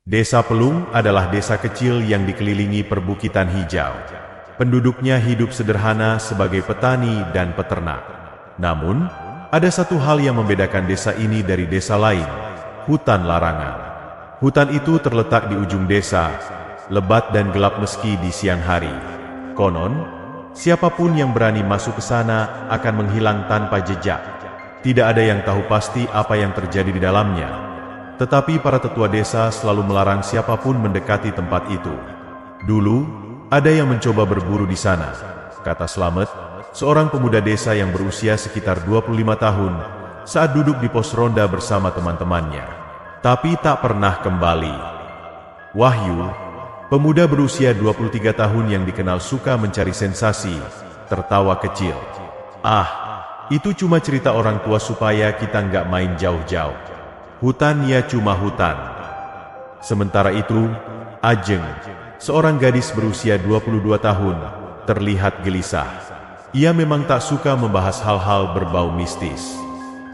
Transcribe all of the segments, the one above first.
Desa Pelung adalah desa kecil yang dikelilingi perbukitan hijau. Penduduknya hidup sederhana sebagai petani dan peternak. Namun, ada satu hal yang membedakan desa ini dari desa lain, hutan larangan. Hutan itu terletak di ujung desa, lebat dan gelap meski di siang hari. Konon, siapapun yang berani masuk ke sana akan menghilang tanpa jejak. Tidak ada yang tahu pasti apa yang terjadi di dalamnya. Tetapi para tetua desa selalu melarang siapapun mendekati tempat itu. Dulu, ada yang mencoba berburu di sana, kata Slamet, seorang pemuda desa yang berusia sekitar 25 tahun, saat duduk di pos ronda bersama teman-temannya. Tapi tak pernah kembali. Wahyu, pemuda berusia 23 tahun yang dikenal suka mencari sensasi, tertawa kecil. Ah, itu cuma cerita orang tua supaya kita nggak main jauh-jauh. Hutan ya cuma hutan. Sementara itu, Ajeng, seorang gadis berusia 22 tahun, terlihat gelisah. Ia memang tak suka membahas hal-hal berbau mistis.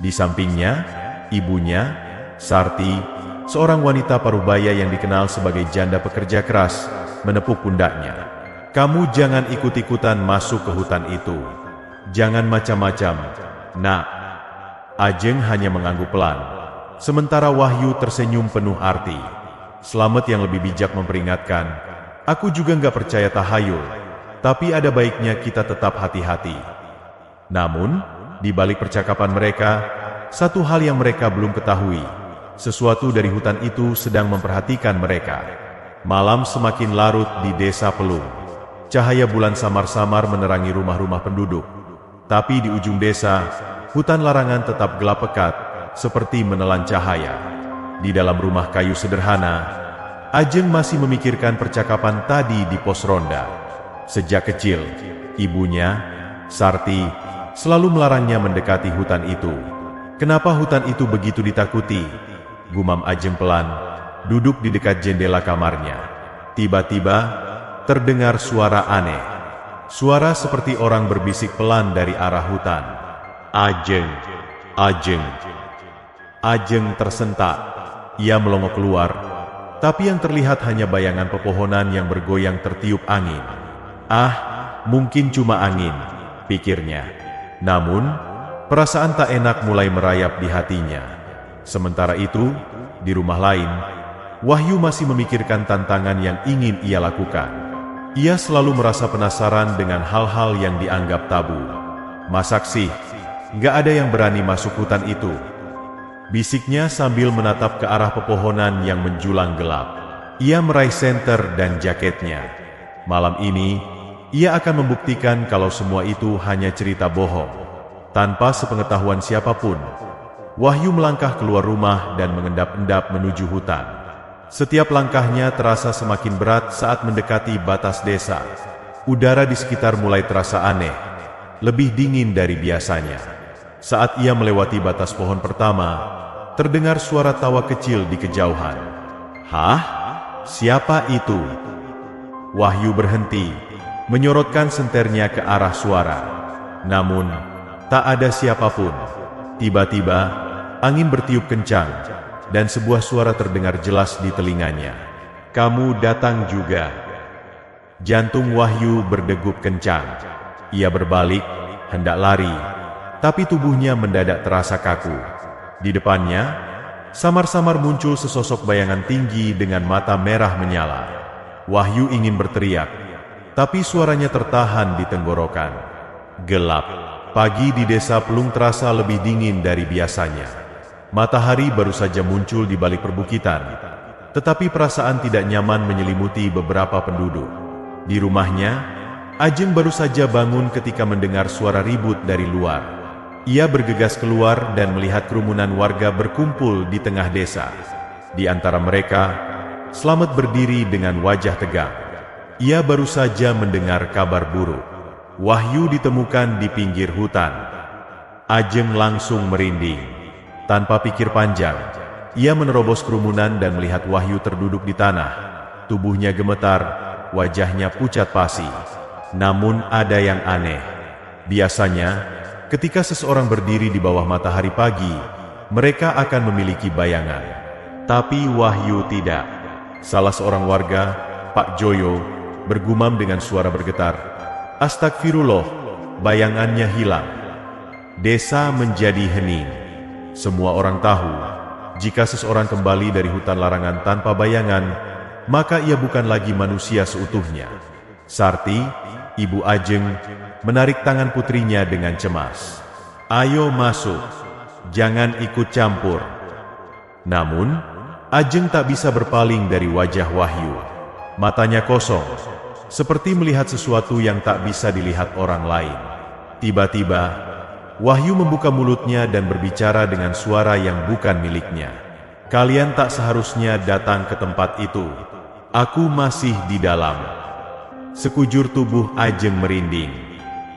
Di sampingnya, ibunya, Sarti, seorang wanita parubaya yang dikenal sebagai janda pekerja keras, menepuk pundaknya. Kamu jangan ikut-ikutan masuk ke hutan itu. Jangan macam-macam, nak. Ajeng hanya mengangguk pelan. Sementara Wahyu tersenyum penuh arti. Slamet yang lebih bijak memperingatkan, aku juga nggak percaya tahayul, tapi ada baiknya kita tetap hati-hati. Namun, di balik percakapan mereka, satu hal yang mereka belum ketahui, sesuatu dari hutan itu sedang memperhatikan mereka. Malam semakin larut di desa Pelung. Cahaya bulan samar-samar menerangi rumah-rumah penduduk. Tapi di ujung desa, hutan larangan tetap gelap pekat, seperti menelan cahaya. Di dalam rumah kayu sederhana, Ajeng masih memikirkan percakapan tadi di pos ronda. Sejak kecil, ibunya, Sarti, selalu melarangnya mendekati hutan itu. Kenapa hutan itu begitu ditakuti? Gumam Ajeng pelan, duduk di dekat jendela kamarnya. Tiba-tiba, terdengar suara aneh. Suara seperti orang berbisik pelan dari arah hutan. Ajeng, Ajeng. Ajeng tersentak. Ia melongok keluar, tapi yang terlihat hanya bayangan pepohonan yang bergoyang tertiup angin. Ah, mungkin cuma angin, pikirnya. Namun, perasaan tak enak mulai merayap di hatinya. Sementara itu, di rumah lain, Wahyu masih memikirkan tantangan yang ingin ia lakukan. Ia selalu merasa penasaran dengan hal-hal yang dianggap tabu. Masak sih, nggak ada yang berani masuk hutan itu, bisiknya sambil menatap ke arah pepohonan yang menjulang gelap. Ia meraih senter dan jaketnya. Malam ini, ia akan membuktikan kalau semua itu hanya cerita bohong. Tanpa sepengetahuan siapapun, Wahyu melangkah keluar rumah dan mengendap-endap menuju hutan. Setiap langkahnya terasa semakin berat saat mendekati batas desa. Udara di sekitar mulai terasa aneh, lebih dingin dari biasanya. Saat ia melewati batas pohon pertama, terdengar suara tawa kecil di kejauhan. Hah? Siapa itu? Wahyu berhenti, menyorotkan senternya ke arah suara. Namun, tak ada siapapun. Tiba-tiba, angin bertiup kencang, dan sebuah suara terdengar jelas di telinganya. Kamu datang juga. Jantung Wahyu berdegup kencang. Ia berbalik, hendak lari, tapi tubuhnya mendadak terasa kaku. Di depannya, samar-samar muncul sesosok bayangan tinggi dengan mata merah menyala. Wahyu ingin berteriak, tapi suaranya tertahan di tenggorokan. Gelap. Pagi di desa Pelung terasa lebih dingin dari biasanya. Matahari baru saja muncul di balik perbukitan, tetapi perasaan tidak nyaman menyelimuti beberapa penduduk. Di rumahnya, Ajeng baru saja bangun ketika mendengar suara ribut dari luar. Ia bergegas keluar dan melihat kerumunan warga berkumpul di tengah desa. Di antara mereka, Slamet berdiri dengan wajah tegang. Ia baru saja mendengar kabar buruk. Wahyu ditemukan di pinggir hutan. Ajeng langsung merinding. Tanpa pikir panjang, ia menerobos kerumunan dan melihat Wahyu terduduk di tanah. Tubuhnya gemetar, wajahnya pucat pasi. Namun ada yang aneh. Biasanya, ketika seseorang berdiri di bawah matahari pagi, mereka akan memiliki bayangan. Tapi Wahyu tidak. Salah seorang warga, Pak Joyo, bergumam dengan suara bergetar, "Astagfirullah, bayangannya hilang." Desa menjadi hening. Semua orang tahu, jika seseorang kembali dari hutan larangan tanpa bayangan, maka ia bukan lagi manusia seutuhnya. Sarti, Ibu Ajeng, menarik tangan putrinya dengan cemas. "Ayo masuk, jangan ikut campur." Namun, Ajeng tak bisa berpaling dari wajah Wahyu. Matanya kosong, seperti melihat sesuatu yang tak bisa dilihat orang lain. Tiba-tiba, Wahyu membuka mulutnya dan berbicara dengan suara yang bukan miliknya. "Kalian tak seharusnya datang ke tempat itu. Aku masih di dalam." Sekujur tubuh Ajeng merinding.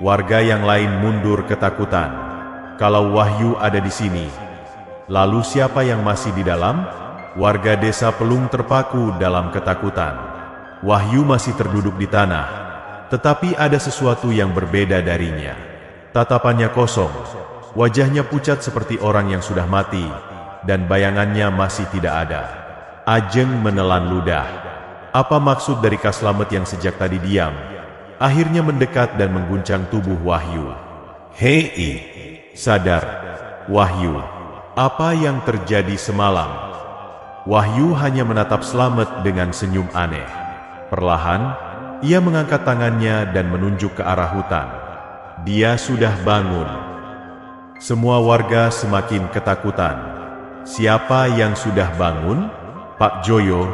Warga yang lain mundur ketakutan. Kalau Wahyu ada di sini, lalu siapa yang masih di dalam? Warga desa Pelung terpaku dalam ketakutan. Wahyu masih terduduk di tanah, tetapi ada sesuatu yang berbeda darinya. Tatapannya kosong, wajahnya pucat seperti orang yang sudah mati, dan bayangannya masih tidak ada. Ajeng menelan ludah. Apa maksud dari Kaslamet yang sejak tadi diam, akhirnya mendekat dan mengguncang tubuh Wahyu? "Hei, sadar, Wahyu, apa yang terjadi semalam?" Wahyu hanya menatap Slamet dengan senyum aneh. Perlahan, ia mengangkat tangannya dan menunjuk ke arah hutan. Dia sudah bangun. Semua warga semakin ketakutan. Siapa yang sudah bangun? Pak Joyo,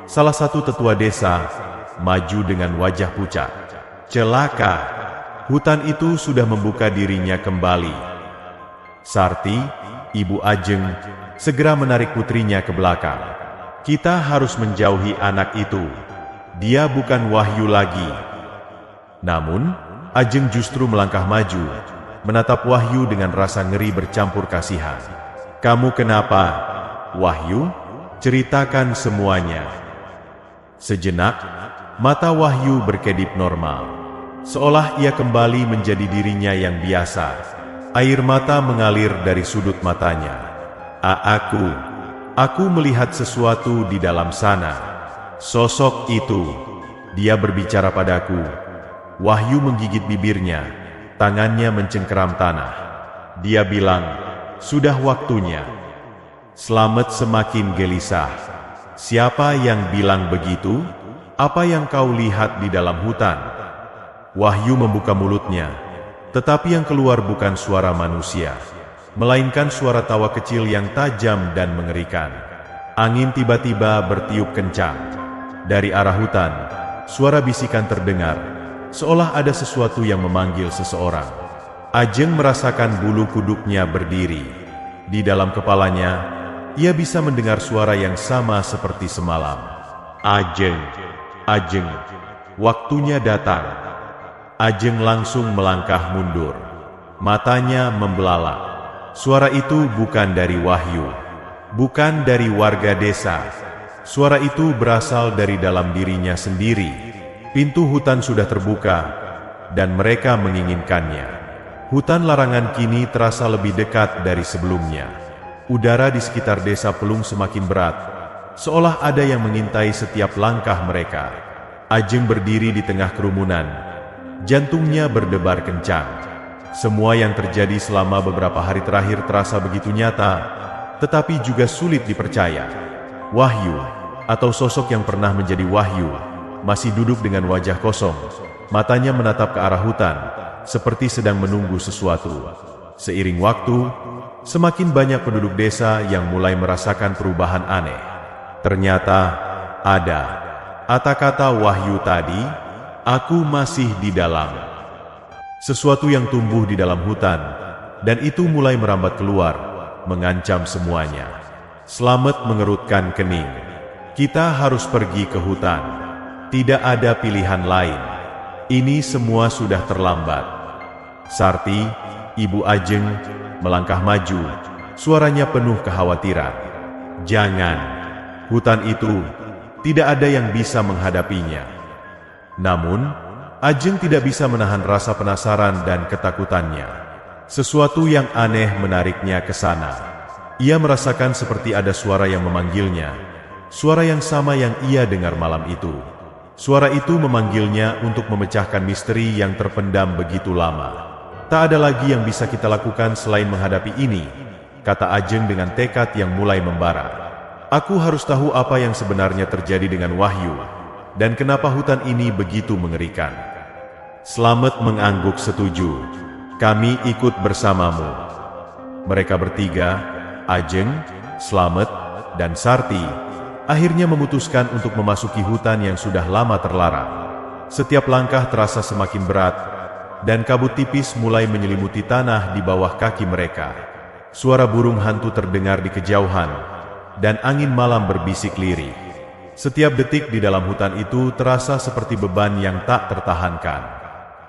salah satu tetua desa, maju dengan wajah pucat. "Celaka, hutan itu sudah membuka dirinya kembali." Sarti, Ibu Ajeng, segera menarik putrinya ke belakang. "Kita harus menjauhi anak itu. Dia bukan Wahyu lagi." Namun, Ajeng justru melangkah maju, menatap Wahyu dengan rasa ngeri bercampur kasihan. "Kamu kenapa, Wahyu? Ceritakan semuanya." Sejenak, mata Wahyu berkedip normal, seolah ia kembali menjadi dirinya yang biasa. Air mata mengalir dari sudut matanya. Aku melihat sesuatu di dalam sana. Sosok itu." Dia berbicara padaku. Wahyu menggigit bibirnya, tangannya mencengkeram tanah. Dia bilang, "Sudah waktunya." Slamet semakin gelisah. "Siapa yang bilang begitu? Apa yang kau lihat di dalam hutan?" Wahyu membuka mulutnya, tetapi yang keluar bukan suara manusia, melainkan suara tawa kecil yang tajam dan mengerikan. Angin tiba-tiba bertiup kencang. Dari arah hutan, suara bisikan terdengar, seolah ada sesuatu yang memanggil seseorang. Ajeng merasakan bulu kuduknya berdiri. Di dalam kepalanya, ia bisa mendengar suara yang sama seperti semalam. "Ajeng, Ajeng, waktunya datang." Ajeng langsung melangkah mundur. Matanya membelalak. Suara itu bukan dari Wahyu, bukan dari warga desa. Suara itu berasal dari dalam dirinya sendiri. Pintu hutan sudah terbuka, dan mereka menginginkannya. Hutan larangan kini terasa lebih dekat dari sebelumnya. Udara di sekitar desa Pelung semakin berat, seolah ada yang mengintai setiap langkah mereka. Ajeng berdiri di tengah kerumunan. Jantungnya berdebar kencang. Semua yang terjadi selama beberapa hari terakhir terasa begitu nyata, tetapi juga sulit dipercaya. Wahyu, atau sosok yang pernah menjadi Wahyu, masih duduk dengan wajah kosong. Matanya menatap ke arah hutan, seperti sedang menunggu sesuatu. Seiring waktu, semakin banyak penduduk desa yang mulai merasakan perubahan aneh. Ternyata, ada kata-kata Wahyu tadi, "Aku masih di dalam." Sesuatu yang tumbuh di dalam hutan, dan itu mulai merambat keluar, mengancam semuanya. Slamet mengerutkan kening. "Kita harus pergi ke hutan. Tidak ada pilihan lain. Ini semua sudah terlambat." Sarti, Ibu Ajeng, melangkah maju, suaranya penuh kekhawatiran. "Jangan, hutan itu, tidak ada yang bisa menghadapinya." Namun, Ajeng tidak bisa menahan rasa penasaran dan ketakutannya. Sesuatu yang aneh menariknya ke sana. Ia merasakan seperti ada suara yang memanggilnya, suara yang sama yang ia dengar malam itu. Suara itu memanggilnya untuk memecahkan misteri yang terpendam begitu lama. Tak ada lagi yang bisa kita lakukan selain menghadapi ini, kata Ajeng dengan tekad yang mulai membara. Aku harus tahu apa yang sebenarnya terjadi dengan Wahyu, dan kenapa hutan ini begitu mengerikan. Slamet mengangguk setuju. Kami ikut bersamamu. Mereka bertiga, Ajeng, Slamet, dan Sarti, akhirnya memutuskan untuk memasuki hutan yang sudah lama terlarang. Setiap langkah terasa semakin berat, dan kabut tipis mulai menyelimuti tanah di bawah kaki mereka. Suara burung hantu terdengar di kejauhan, dan angin malam berbisik lirih. Setiap detik di dalam hutan itu terasa seperti beban yang tak tertahankan.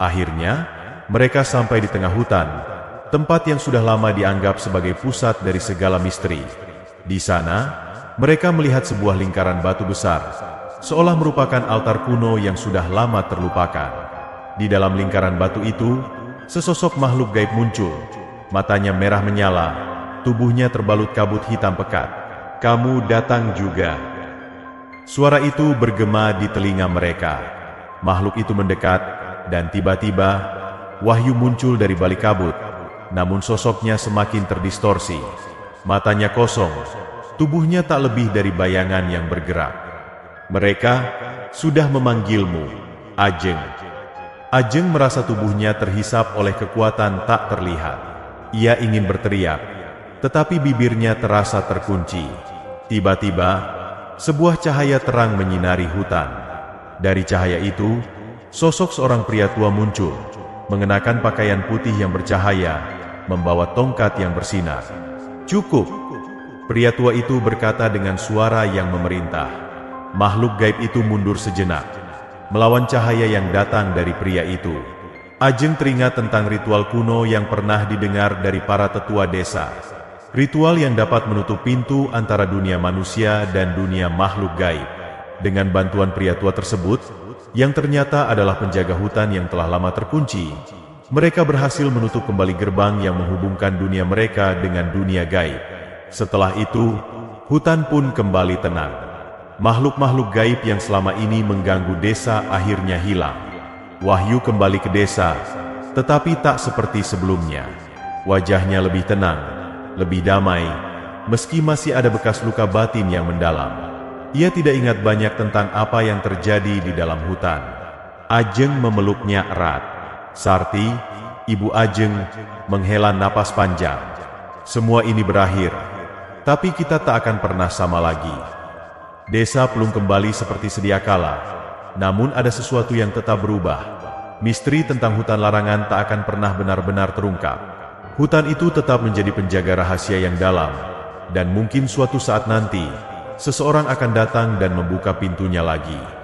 Akhirnya, mereka sampai di tengah hutan, tempat yang sudah lama dianggap sebagai pusat dari segala misteri. Di sana, mereka melihat sebuah lingkaran batu besar, seolah merupakan altar kuno yang sudah lama terlupakan. Di dalam lingkaran batu itu, sesosok makhluk gaib muncul. Matanya merah menyala, tubuhnya terbalut kabut hitam pekat. Kamu datang juga. Suara itu bergema di telinga mereka. Makhluk itu mendekat, dan tiba-tiba Wahyu muncul dari balik kabut. Namun sosoknya semakin terdistorsi. Matanya kosong, tubuhnya tak lebih dari bayangan yang bergerak. Mereka sudah memanggilmu, Ajeng. Ajeng merasa tubuhnya terhisap oleh kekuatan tak terlihat. Ia ingin berteriak, tetapi bibirnya terasa terkunci. Tiba-tiba, sebuah cahaya terang menyinari hutan. Dari cahaya itu, sosok seorang pria tua muncul, mengenakan pakaian putih yang bercahaya, membawa tongkat yang bersinar. Cukup, pria tua itu berkata dengan suara yang memerintah. Makhluk gaib itu mundur sejenak, melawan cahaya yang datang dari pria itu. Ajeng teringat tentang ritual kuno yang pernah didengar dari para tetua desa. Ritual yang dapat menutup pintu antara dunia manusia dan dunia makhluk gaib. Dengan bantuan pria tua tersebut, yang ternyata adalah penjaga hutan yang telah lama terkunci, mereka berhasil menutup kembali gerbang yang menghubungkan dunia mereka dengan dunia gaib. Setelah itu, hutan pun kembali tenang. Makhluk-makhluk gaib yang selama ini mengganggu desa akhirnya hilang. Wahyu kembali ke desa, tetapi tak seperti sebelumnya. Wajahnya lebih tenang, lebih damai, meski masih ada bekas luka batin yang mendalam. Ia tidak ingat banyak tentang apa yang terjadi di dalam hutan. Ajeng memeluknya erat. Sarti, ibu Ajeng, menghela napas panjang. Semua ini berakhir, tapi kita tak akan pernah sama lagi. Desa belum kembali seperti sedia kala, namun ada sesuatu yang tetap berubah. Misteri tentang hutan larangan tak akan pernah benar-benar terungkap. Hutan itu tetap menjadi penjaga rahasia yang dalam, dan mungkin suatu saat nanti, seseorang akan datang dan membuka pintunya lagi.